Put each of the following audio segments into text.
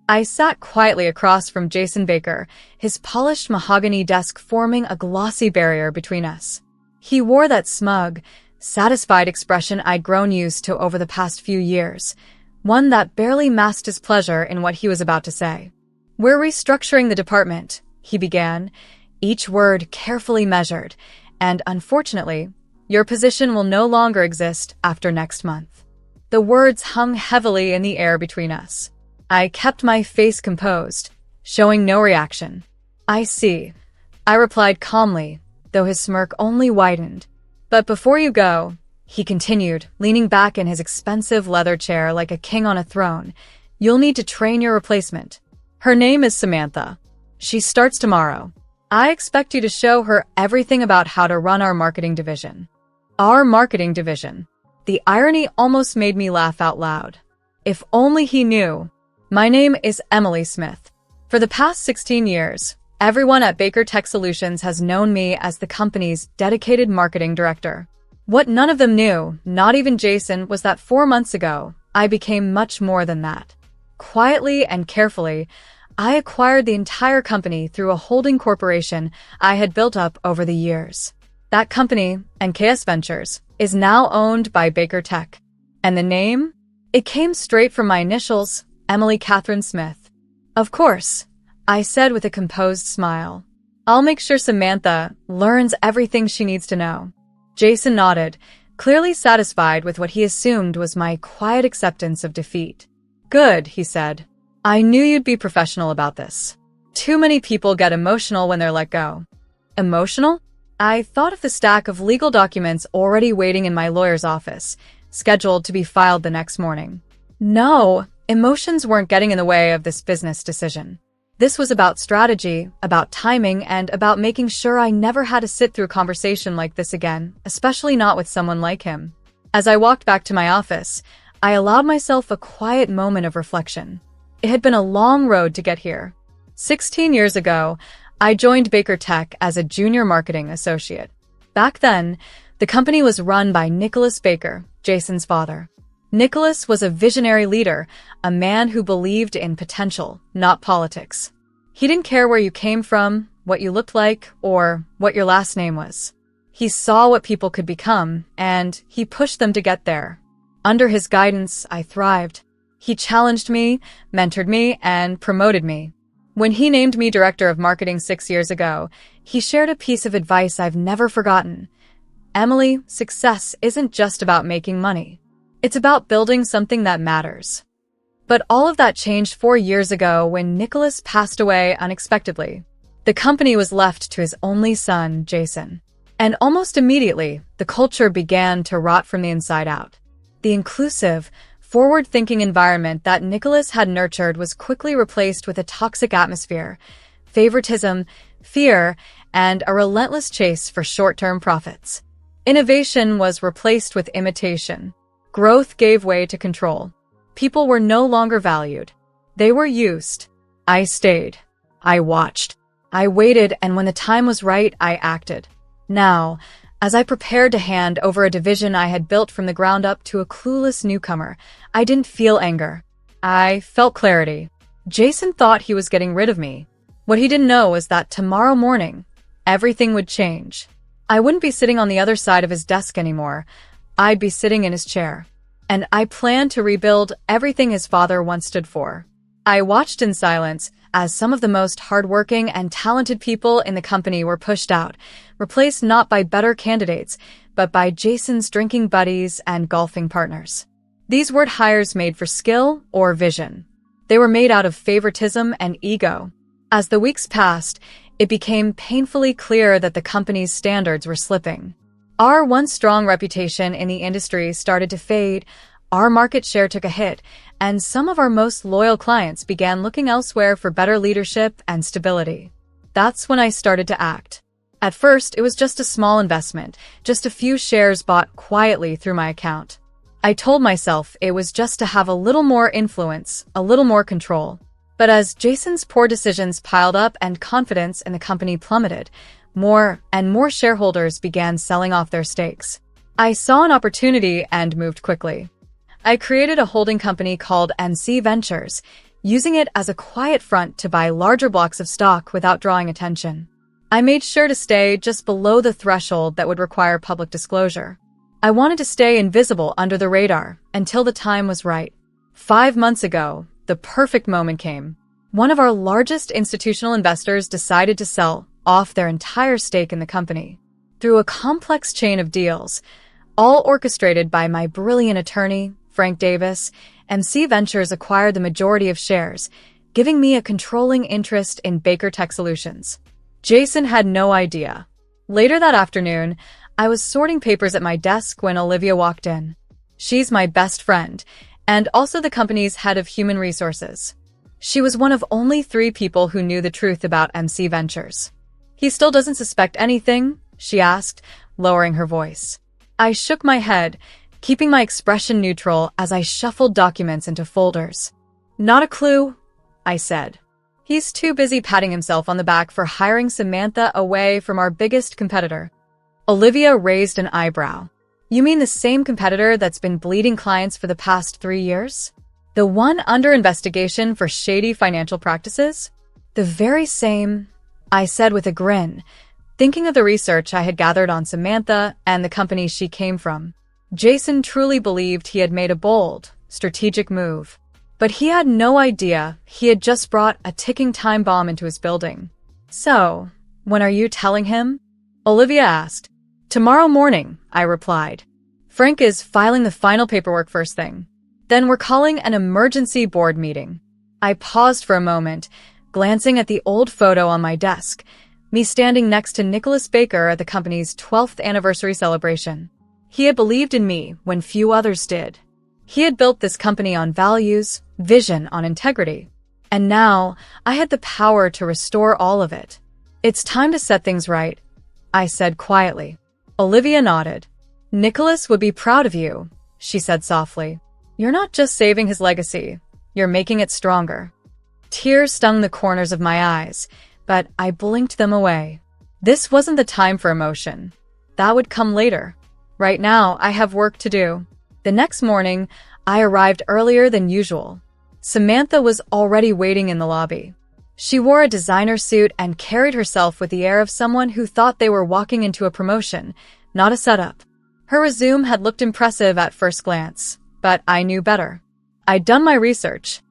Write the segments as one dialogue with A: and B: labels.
A: I sat quietly across from Jason Baker, his polished mahogany desk forming a glossy barrier between us. He wore that smug, satisfied expression I'd grown used to over the past few years, one that barely masked his pleasure in what he was about to say. "We're restructuring the department," he began, each word carefully measured, "and unfortunately, your position will no longer exist after next month." The words hung heavily in the air between us. I kept my face composed, showing no reaction. "I see," I replied calmly, though his smirk only widened. "But before you go," he continued, leaning back in his expensive leather chair like a king on a throne, "you'll need to train your replacement. Her name is Samantha. She starts tomorrow. I expect you to show her everything about how to run our marketing division." Our marketing division. The irony almost made me laugh out loud. If only he knew. My name is Emily Smith. For the past 16 years, everyone at Baker Tech Solutions has known me as the company's dedicated marketing director. What none of them knew, not even Jason, was that 4 months ago, I became much more than that. Quietly and carefully, I acquired the entire company through a holding corporation I had built up over the years. That company, NKS Ventures, is now owned by Baker Tech. And the name? It came straight from my initials, Emily Catherine Smith. "Of course," I said with a composed smile. "I'll make sure Samantha learns everything she needs to know." Jason nodded, clearly satisfied with what he assumed was my quiet acceptance of defeat. "Good," he said. "I knew you'd be professional about this. Too many people get emotional when they're let go." Emotional? I thought of the stack of legal documents already waiting in my lawyer's office, scheduled to be filed the next morning. No, emotions weren't getting in the way of this business decision. This was about strategy, about timing, and about making sure I never had to sit through a conversation like this again, especially not with someone like him. As I walked back to my office, I allowed myself a quiet moment of reflection. It had been a long road to get here. 16 years ago, I joined Baker Tech as a junior marketing associate. Back then, the company was run by Nicholas Baker, Jason's father. Nicholas was a visionary leader, a man who believed in potential, not politics. He didn't care where you came from, what you looked like, or what your last name was. He saw what people could become, and he pushed them to get there. Under his guidance, I thrived. He challenged me, mentored me, and promoted me. When he named me director of marketing 6 years ago, he shared a piece of advice I've never forgotten. "Emily, success isn't just about making money. It's about building something that matters." But all of that changed 4 years ago when Nicholas passed away unexpectedly. The company was left to his only son, Jason. And almost immediately, the culture began to rot from the inside out. The inclusive, forward-thinking environment that Nicholas had nurtured was quickly replaced with a toxic atmosphere, favoritism, fear, and a relentless chase for short-term profits. Innovation was replaced with imitation. Growth gave way to control. People were no longer valued. They were used. I stayed. I watched. I waited, and when the time was right, I acted. Now, as I prepared to hand over a division I had built from the ground up to a clueless newcomer, I didn't feel anger. I felt clarity. Jason thought he was getting rid of me. What he didn't know was that tomorrow morning, everything would change. I wouldn't be sitting on the other side of his desk anymore. I'd be sitting in his chair. And I planned to rebuild everything his father once stood for. I watched in silence as some of the most hardworking and talented people in the company were pushed out, replaced not by better candidates, but by Jason's drinking buddies and golfing partners. These weren't hires made for skill or vision. They were made out of favoritism and ego. As the weeks passed, it became painfully clear that the company's standards were slipping. Our once strong reputation in the industry started to fade, our market share took a hit, and some of our most loyal clients began looking elsewhere for better leadership and stability. That's when I started to act. At first, it was just a small investment, just a few shares bought quietly through my account. I told myself it was just to have a little more influence, a little more control. But as Jason's poor decisions piled up and confidence in the company plummeted, more and more shareholders began selling off their stakes. I saw an opportunity and moved quickly. I created a holding company called NC Ventures, using it as a quiet front to buy larger blocks of stock without drawing attention. I made sure to stay just below the threshold that would require public disclosure. I wanted to stay invisible under the radar until the time was right. 5 months ago, the perfect moment came. One of our largest institutional investors decided to sell off their entire stake in the company. Through a complex chain of deals, all orchestrated by my brilliant attorney, Frank Davis, MC Ventures acquired the majority of shares, giving me a controlling interest in Baker Tech Solutions. Jason had no idea. Later that afternoon, I was sorting papers at my desk when Olivia walked in. She's my best friend, and also the company's head of human resources. She was one of only 3 people who knew the truth about MC Ventures. "He still doesn't suspect anything?" she asked, lowering her voice. I shook my head, keeping my expression neutral as I shuffled documents into folders. "Not a clue," I said. "He's too busy patting himself on the back for hiring Samantha away from our biggest competitor." Olivia raised an eyebrow. "You mean the same competitor that's been bleeding clients for the past 3 years? The one under investigation for shady financial practices?" "The very same," I said with a grin, thinking of the research I had gathered on Samantha and the company she came from. Jason truly believed he had made a bold, strategic move. But he had no idea he had just brought a ticking time bomb into his building. "So, when are you telling him?" Olivia asked. "Tomorrow morning," I replied. "Frank is filing the final paperwork first thing. Then we're calling an emergency board meeting." I paused for a moment, glancing at the old photo on my desk, me standing next to Nicholas Baker at the company's 12th anniversary celebration. He had believed in me when few others did. He had built this company on values, vision, on integrity. And now, I had the power to restore all of it. "It's time to set things right," I said quietly. Olivia nodded. "Nicholas would be proud of you," she said softly. "You're not just saving his legacy, you're making it stronger." Tears stung the corners of my eyes, but I blinked them away. This wasn't the time for emotion. That would come later. Right now, I have work to do. The next morning, I arrived earlier than usual. Samantha was already waiting in the lobby. She wore a designer suit and carried herself with the air of someone who thought they were walking into a promotion, not a setup. Her resume had looked impressive at first glance, but I knew better. I'd done my research.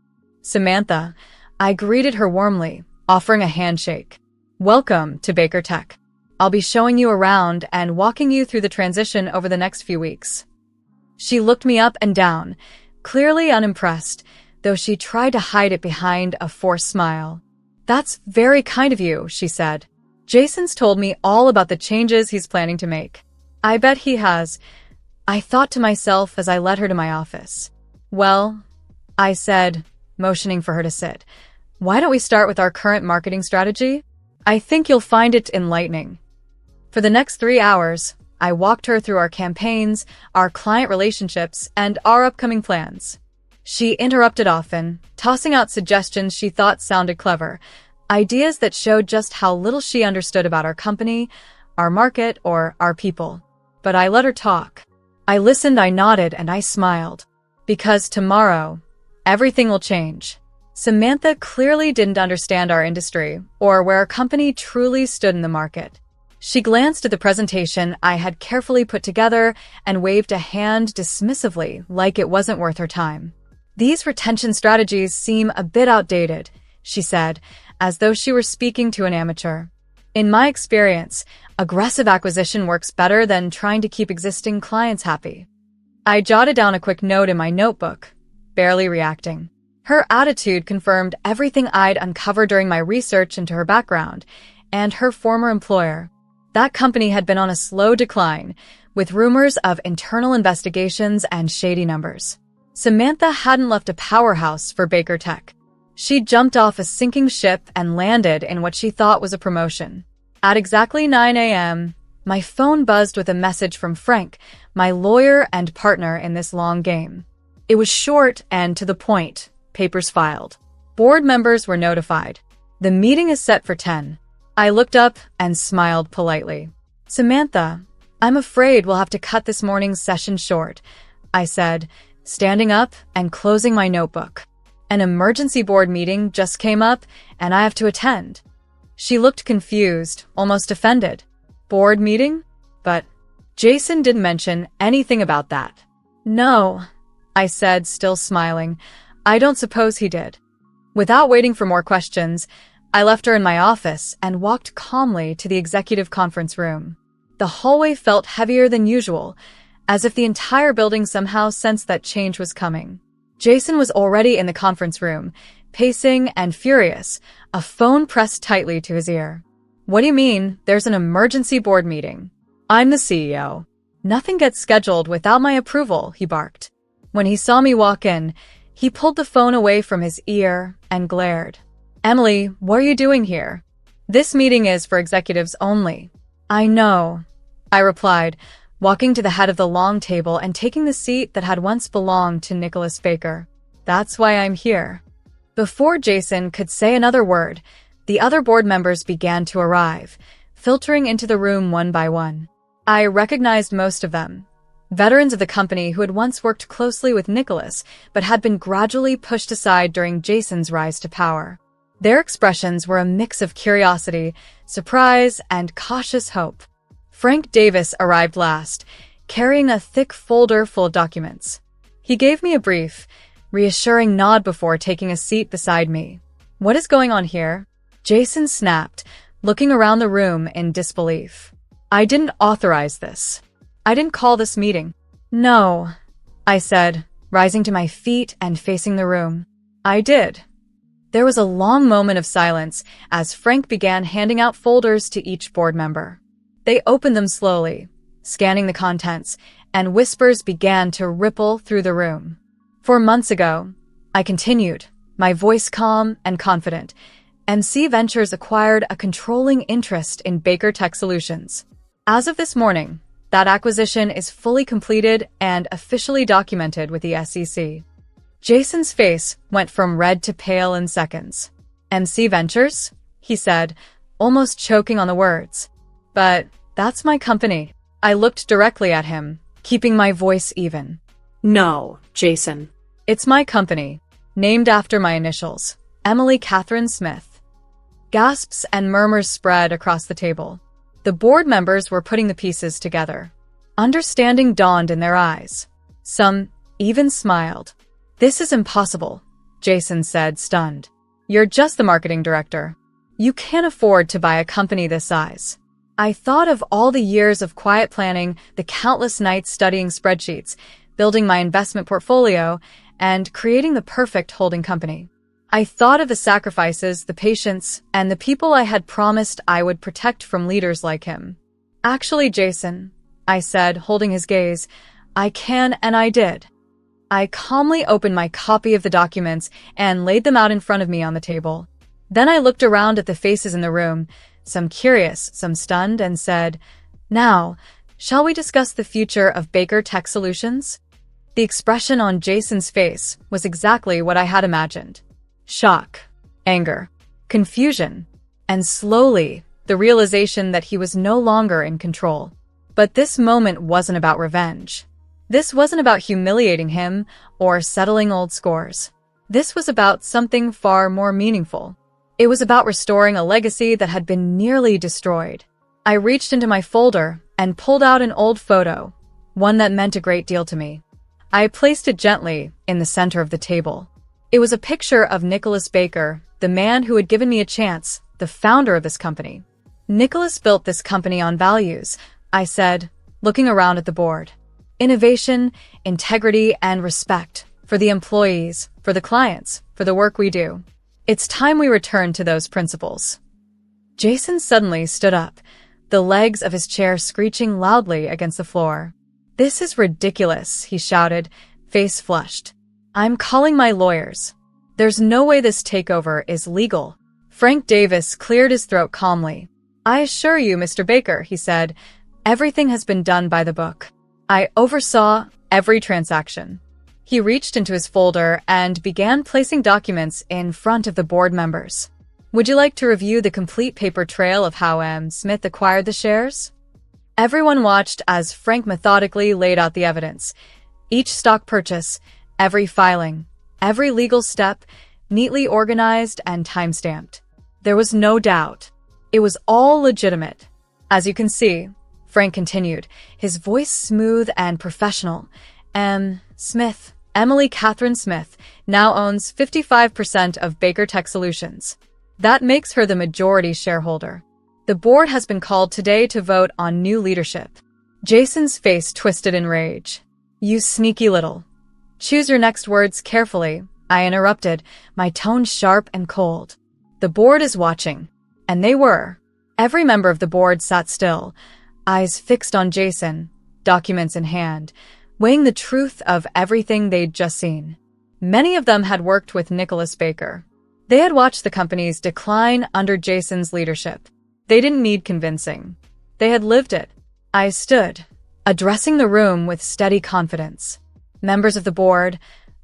A: "Samantha," I greeted her warmly, offering a handshake. "Welcome to Baker Tech. I'll be showing you around and walking you through the transition over the next few weeks." She looked me up and down, clearly unimpressed, though she tried to hide it behind a forced smile. "That's very kind of you," she said. "Jason's told me all about the changes he's planning to make." "I bet he has," I thought to myself as I led her to my office. "Well," I said, motioning for her to sit, "why don't we start with our current marketing strategy? I think you'll find it enlightening." For the next 3 hours, I walked her through our campaigns, our client relationships, and our upcoming plans. She interrupted often, tossing out suggestions she thought sounded clever, ideas that showed just how little she understood about our company, our market, or our people. But I let her talk. I listened, I nodded, and I smiled. Because tomorrow, everything will change. Samantha clearly didn't understand our industry or where our company truly stood in the market. She glanced at the presentation I had carefully put together and waved a hand dismissively, like it wasn't worth her time. "These retention strategies seem a bit outdated," she said, as though she were speaking to an amateur. "In my experience, aggressive acquisition works better than trying to keep existing clients happy." I jotted down a quick note in my notebook, barely reacting. Her attitude confirmed everything I'd uncovered during my research into her background and her former employer. That company had been on a slow decline, with rumors of internal investigations and shady numbers. Samantha hadn't left a powerhouse for Baker Tech. She jumped off a sinking ship and landed in what she thought was a promotion. At exactly 9 a.m., my phone buzzed with a message from Frank, my lawyer and partner in this long game. It was short and to the point. Papers filed. Board members were notified. "The meeting is set for 10. I looked up and smiled politely. "Samantha, I'm afraid we'll have to cut this morning's session short," I said, standing up and closing my notebook. An emergency board meeting just came up, and I have to attend. She looked confused, almost offended. Board meeting? But Jason didn't mention anything about that. No, I said, still smiling. I don't suppose he did. Without waiting for more questions, I left her in my office and walked calmly to the executive conference room. The hallway felt heavier than usual, as if the entire building somehow sensed that change was coming. Jason was already in the conference room, pacing and furious, a phone pressed tightly to his ear. What do you mean, there's an emergency board meeting? I'm the CEO. Nothing gets scheduled without my approval, he barked. When he saw me walk in, he pulled the phone away from his ear and glared. Emily, what are you doing here? This meeting is for executives only. I know, I replied, walking to the head of the long table and taking the seat that had once belonged to Nicholas Baker. That's why I'm here. Before Jason could say another word, the other board members began to arrive, filtering into the room one by one. I recognized most of them. Veterans of the company who had once worked closely with Nicholas, but had been gradually pushed aside during Jason's rise to power. Their expressions were a mix of curiosity, surprise, and cautious hope. Frank Davis arrived last, carrying a thick folder full of documents. He gave me a brief, reassuring nod before taking a seat beside me. What is going on here? Jason snapped, looking around the room in disbelief. I didn't authorize this. I didn't call this meeting. No, I said, rising to my feet and facing the room. I did. There was a long moment of silence as Frank began handing out folders to each board member. They opened them slowly, scanning the contents, and whispers began to ripple through the room. 4 months ago, I continued, my voice calm and confident, MC Ventures acquired a controlling interest in Baker Tech Solutions. As of this morning, that acquisition is fully completed and officially documented with the SEC. Jason's face went from red to pale in seconds. MC Ventures? He said, almost choking on the words. But that's my company. I looked directly at him, keeping my voice even.
B: No, Jason.
A: It's my company, named after my initials, Emily Catherine Smith. Gasps and murmurs spread across the table. The board members were putting the pieces together. Understanding dawned in their eyes. Some even smiled. This is impossible, Jason said, stunned. You're just the marketing director. You can't afford to buy a company this size. I thought of all the years of quiet planning, the countless nights studying spreadsheets, building my investment portfolio, and creating the perfect holding company. I thought of the sacrifices, the patience, and the people I had promised I would protect from leaders like him. Actually, Jason, I said, holding his gaze, I can and I did. I calmly opened my copy of the documents and laid them out in front of me on the table. Then I looked around at the faces in the room, some curious, some stunned, and said, Now, shall we discuss the future of Baker Tech Solutions? The expression on Jason's face was exactly what I had imagined. Shock, anger, confusion, and slowly, the realization that he was no longer in control. But this moment wasn't about revenge. This wasn't about humiliating him or settling old scores. This was about something far more meaningful. It was about restoring a legacy that had been nearly destroyed. I reached into my folder and pulled out an old photo, one that meant a great deal to me. I placed it gently in the center of the table. It was a picture of Nicholas Baker, the man who had given me a chance, the founder of this company. Nicholas built this company on values, I said, looking around at the board. Innovation, integrity, and respect for the employees, for the clients, for the work we do. It's time we return to those principles. Jason suddenly stood up, the legs of his chair screeching loudly against the floor. This is ridiculous, he shouted, face flushed. I'm calling my lawyers. There's no way this takeover is legal. Frank Davis cleared his throat calmly. I assure you, Mr. Baker, he said, everything has been done by the book. I oversaw every transaction. He reached into his folder and began placing documents in front of the board members. Would you like to review the complete paper trail of how M. Smith acquired the shares? Everyone watched as Frank methodically laid out the evidence. Each stock purchase, every filing, every legal step neatly organized and time-stamped. There was no doubt. It was all legitimate. As you can see, Frank continued, his voice smooth and professional. Smith, Emily Catherine Smith, now owns 55% of Baker Tech Solutions. That makes her the majority shareholder. The board has been called today to vote on new leadership. Jason's face twisted in rage. You sneaky little. Choose your next words carefully, I interrupted, my tone sharp and cold. The board is watching. And they were. Every member of the board sat still, eyes fixed on Jason, documents in hand, weighing the truth of everything they'd just seen. Many of them had worked with Nicholas Baker. They had watched the company's decline under Jason's leadership. They didn't need convincing. They had lived it. I stood, addressing the room with steady confidence. Members of the board,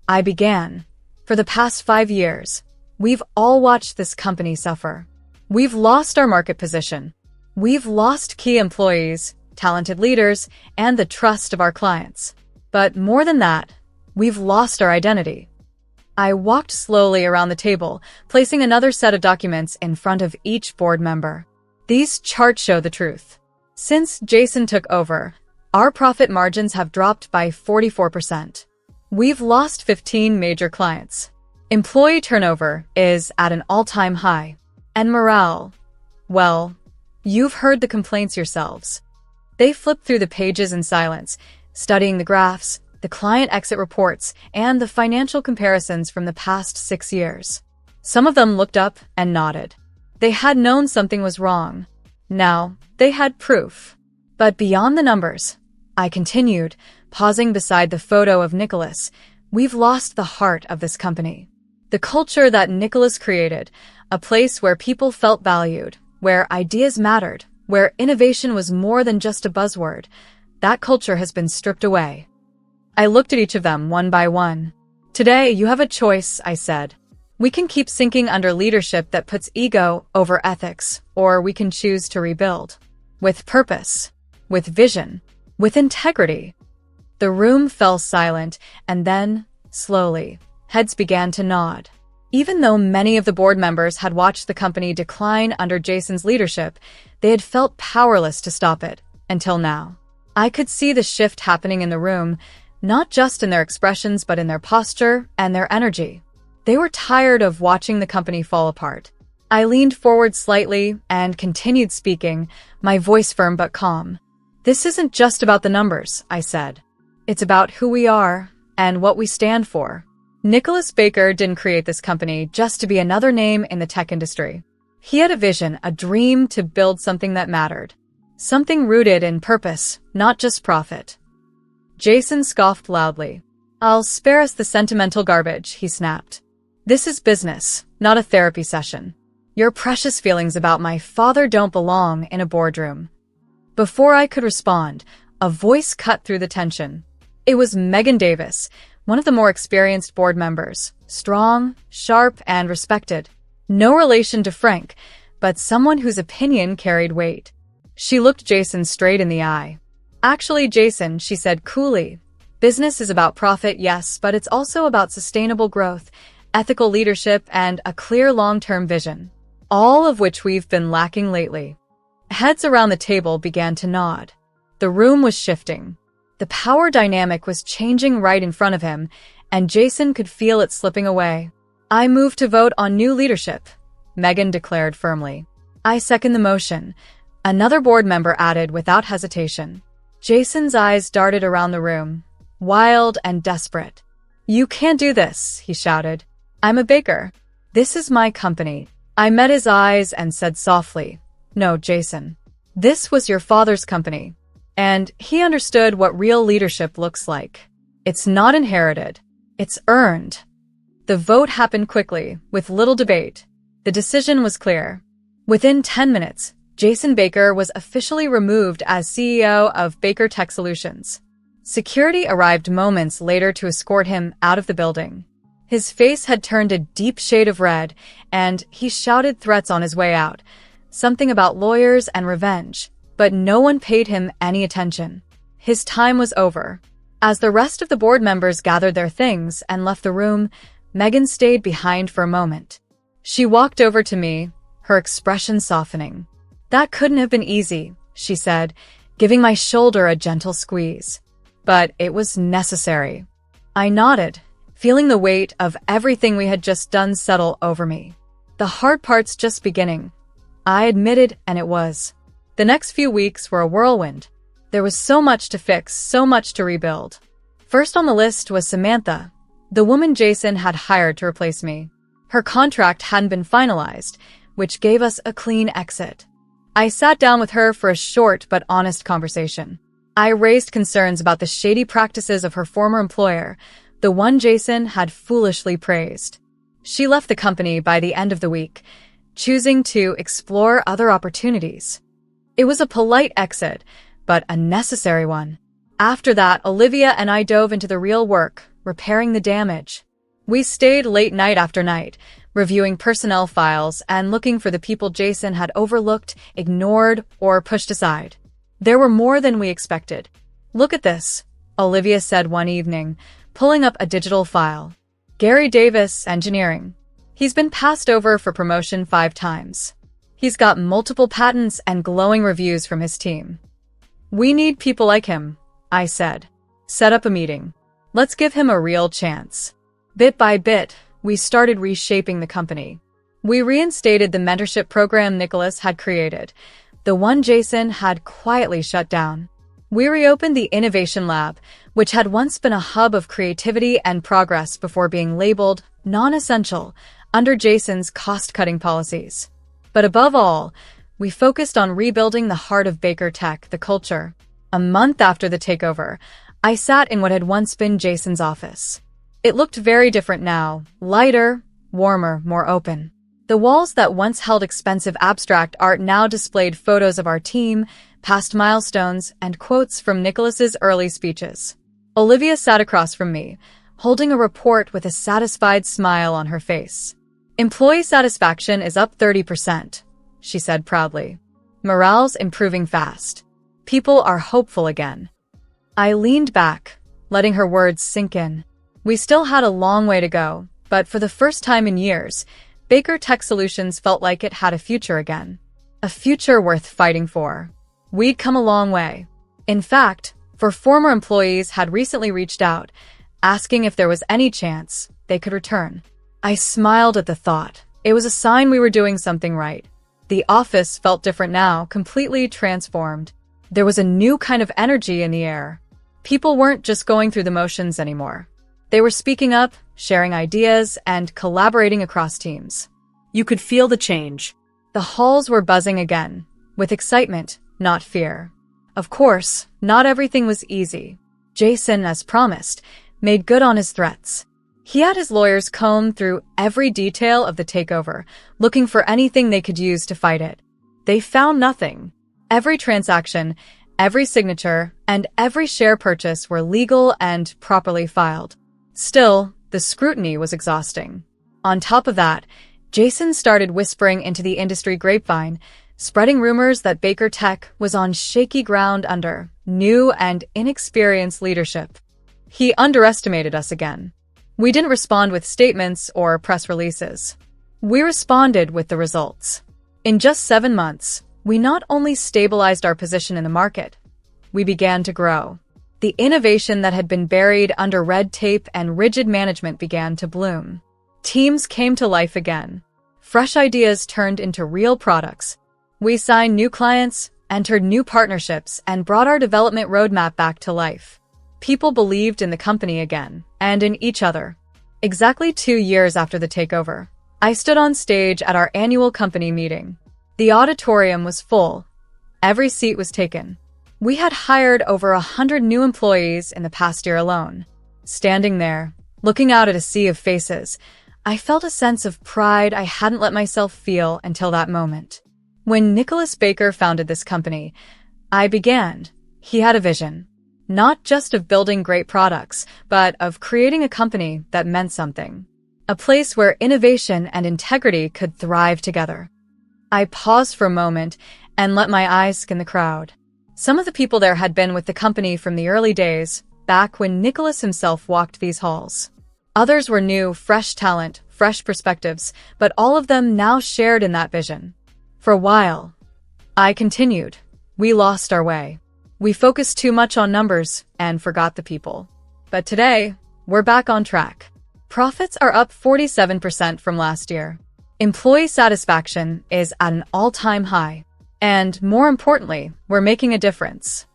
A: I began. For the past 5 years, we've all watched this company suffer. We've lost our market position. We've lost key employees, talented leaders, and the trust of our clients. But more than that, we've lost our identity. I walked slowly around the table, placing another set of documents in front of each board member. These charts show the truth. Since Jason took over, our profit margins have dropped by 44%. We've lost 15 major clients. Employee turnover is at an all-time high. And morale, well, you've heard the complaints yourselves. They flipped through the pages in silence, studying the graphs, the client exit reports, and the financial comparisons from the past 6 years. Some of them looked up and nodded. They had known something was wrong. Now, they had proof. But beyond the numbers, I continued, pausing beside the photo of Nicholas, we've lost the heart of this company. The culture that Nicholas created, a place where people felt valued, where ideas mattered, where innovation was more than just a buzzword, that culture has been stripped away. I looked at each of them one by one. Today, you have a choice, I said. We can keep sinking under leadership that puts ego over ethics, or we can choose to rebuild. With purpose, with vision, with integrity. The room fell silent, and then, slowly, heads began to nod. Even though many of the board members had watched the company decline under Jason's leadership, they had felt powerless to stop it, until now. I could see the shift happening in the room, not just in their expressions but in their posture and their energy. They were tired of watching the company fall apart. I leaned forward slightly and continued speaking, my voice firm but calm. This isn't just about the numbers, I said. It's about who we are and what we stand for. Nicholas Baker didn't create this company just to be another name in the tech industry. He had a vision, a dream to build something that mattered. Something rooted in purpose, not just profit. Jason scoffed loudly. I'll spare us the sentimental garbage, he snapped. This is business, not a therapy session. Your precious feelings about my father don't belong in a boardroom. Before I could respond, a voice cut through the tension. It was Megan Davis, one of the more experienced board members, strong, sharp, and respected. No relation to Frank, but someone whose opinion carried weight. She looked Jason straight in the eye. Actually, Jason, she said coolly, business is about profit, yes, but it's also about sustainable growth, ethical leadership, and a clear long-term vision, all of which we've been lacking lately. Heads around the table began to nod. The room was shifting. The power dynamic was changing right in front of him, and Jason could feel it slipping away. I move to vote on new leadership, Megan declared firmly. I second the motion, another board member added without hesitation. Jason's eyes darted around the room, wild and desperate. You can't do this, he shouted. I'm a baker. This is my company. I met his eyes and said softly, no, Jason. This was your father's company. And he understood what real leadership looks like. It's not inherited. It's earned. The vote happened quickly, with little debate. The decision was clear. Within 10 minutes, Jason Baker was officially removed as CEO of Baker Tech Solutions. Security arrived moments later to escort him out of the building. His face had turned a deep shade of red, and he shouted threats on his way out, something about lawyers and revenge. But no one paid him any attention. His time was over. As the rest of the board members gathered their things and left the room, Megan stayed behind for a moment. She walked over to me, her expression softening. "That couldn't have been easy," she said, giving my shoulder a gentle squeeze. "But it was necessary." I nodded, feeling the weight of everything we had just done settle over me. "The hard part's just beginning," I admitted, and it was. The next few weeks were a whirlwind. There was so much to fix, so much to rebuild. First on the list was Samantha, the woman Jason had hired to replace me. Her contract hadn't been finalized, which gave us a clean exit. I sat down with her for a short but honest conversation. I raised concerns about the shady practices of her former employer, the one Jason had foolishly praised. She left the company by the end of the week, choosing to explore other opportunities. It was a polite exit, but a necessary one. After that, Olivia and I dove into the real work, repairing the damage. We stayed late night after night, reviewing personnel files and looking for the people Jason had overlooked, ignored, or pushed aside. There were more than we expected. "Look at this," Olivia said one evening, pulling up a digital file. "Gary Davis, engineering. He's been passed over for promotion 5 times. He's got multiple patents and glowing reviews from his team. We need people like him," I said. "Set up a meeting. Let's give him a real chance." Bit by bit, we started reshaping the company. We reinstated the mentorship program Nicholas had created, the one Jason had quietly shut down. We reopened the Innovation Lab, which had once been a hub of creativity and progress before being labeled non-essential under Jason's cost-cutting policies. But above all, we focused on rebuilding the heart of Baker Tech, the culture. A month after the takeover, I sat in what had once been Jason's office. It looked very different now, lighter, warmer, more open. The walls that once held expensive abstract art now displayed photos of our team, past milestones, and quotes from Nicholas's early speeches. Olivia sat across from me, holding a report with a satisfied smile on her face. "Employee satisfaction is up 30%, she said proudly. "Morale's improving fast. People are hopeful again." I leaned back, letting her words sink in. We still had a long way to go, but for the first time in years, Baker Tech Solutions felt like it had a future again. A future worth fighting for. We'd come a long way. In fact, 4 former employees had recently reached out, asking if there was any chance they could return. I smiled at the thought. It was a sign we were doing something right. The office felt different now, completely transformed. There was a new kind of energy in the air. People weren't just going through the motions anymore. They were speaking up, sharing ideas, and collaborating across teams.
B: You could feel the change.
A: The halls were buzzing again, with excitement, not fear. Of course, not everything was easy. Jason, as promised, made good on his threats. He had his lawyers comb through every detail of the takeover, looking for anything they could use to fight it. They found nothing. Every transaction, every signature, and every share purchase were legal and properly filed. Still, the scrutiny was exhausting. On top of that, Jason started whispering into the industry grapevine, spreading rumors that Baker Tech was on shaky ground under new and inexperienced leadership. He underestimated us again. We didn't respond with statements or press releases. We responded with the results. In just 7 months, we not only stabilized our position in the market, we began to grow. The innovation that had been buried under red tape and rigid management began to bloom. Teams came to life again. Fresh ideas turned into real products. We signed new clients, entered new partnerships, and brought our development roadmap back to life. People believed in the company again, and in each other. Exactly 2 years after the takeover, I stood on stage at our annual company meeting. The auditorium was full. Every seat was taken. We had hired over 100 new employees in the past year alone. Standing there, looking out at a sea of faces, I felt a sense of pride I hadn't let myself feel until that moment. When Nicholas Baker founded this company, he had a vision. Not just of building great products, but of creating a company that meant something. A place where innovation and integrity could thrive together. I paused for a moment and let my eyes scan the crowd. Some of the people there had been with the company from the early days, back when Nicholas himself walked these halls. Others were new, fresh talent, fresh perspectives, but all of them now shared in that vision. For a while, I continued. We lost our way. We focused too much on numbers and forgot the people. But today, we're back on track. Profits are up 47% from last year. Employee satisfaction is at an all-time high. And more importantly, we're making a difference.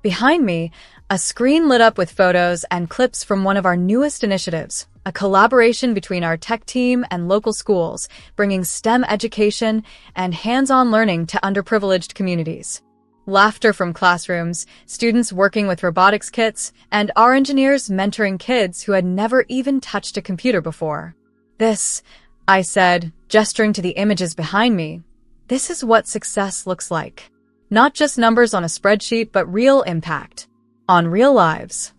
A: Behind me, a screen lit up with photos and clips from one of our newest initiatives, a collaboration between our tech team and local schools, bringing STEM education and hands-on learning to underprivileged communities. Laughter from classrooms, students working with robotics kits, and our engineers mentoring kids who had never even touched a computer before. This, I said, gesturing to the images behind me, this is what success looks like. Not just numbers on a spreadsheet, but real impact. On real lives.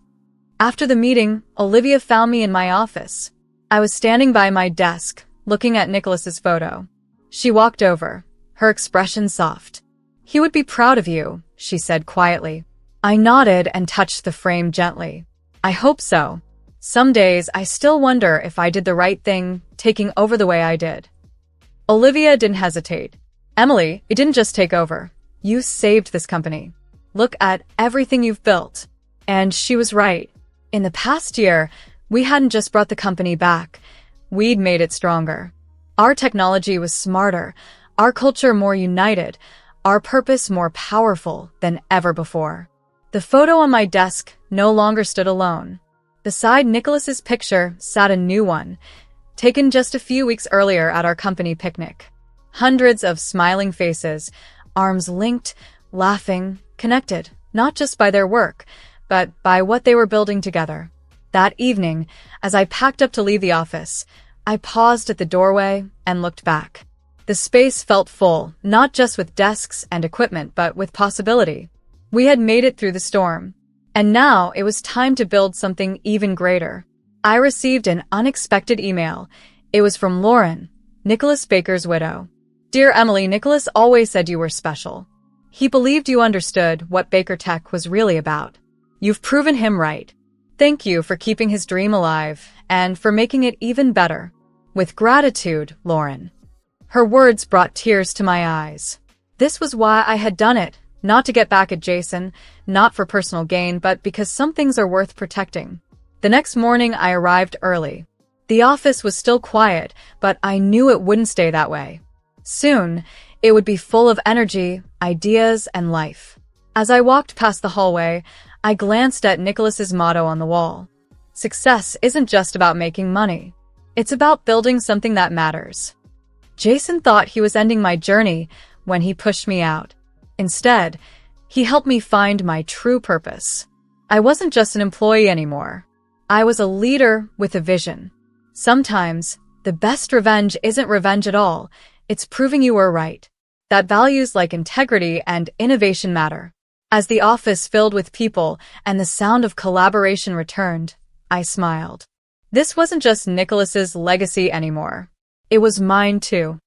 A: After the meeting, Olivia found me in my office. I was standing by my desk, looking at Nicholas's photo. She walked over, her expression soft. "He would be proud of you," she said quietly. I nodded and touched the frame gently. I hope so. Some days I still wonder if I did the right thing, taking over the way I did. Olivia didn't hesitate. "Emily, you didn't just take over. You saved this company. Look at everything you've built." And she was right. In the past year, we hadn't just brought the company back. We'd made it stronger. Our technology was smarter, our culture more united, our purpose more powerful than ever before. The photo on my desk no longer stood alone. Beside Nicholas's picture sat a new one, taken just a few weeks earlier at our company picnic. Hundreds of smiling faces, arms linked, laughing, connected, not just by their work, but by what they were building together. That evening, as I packed up to leave the office, I paused at the doorway and looked back. The space felt full, not just with desks and equipment, but with possibility. We had made it through the storm, and now it was time to build something even greater. I received an unexpected email. It was from Lauren, Nicholas Baker's widow. "Dear Emily, Nicholas always said you were special. He believed you understood what Baker Tech was really about. You've proven him right. Thank you for keeping his dream alive and for making it even better. With gratitude, Lauren." Her words brought tears to my eyes. This was why I had done it, not to get back at Jason, not for personal gain, but because some things are worth protecting. The next morning, I arrived early. The office was still quiet, but I knew it wouldn't stay that way. Soon, it would be full of energy, ideas, and life. As I walked past the hallway, I glanced at Nicholas's motto on the wall. Success isn't just about making money. It's about building something that matters. Jason thought he was ending my journey when he pushed me out. Instead, he helped me find my true purpose. I wasn't just an employee anymore. I was a leader with a vision. Sometimes, the best revenge isn't revenge at all. It's proving you were right. That values like integrity and innovation matter. As the office filled with people and the sound of collaboration returned, I smiled. This wasn't just Nicholas's legacy anymore. It was mine too.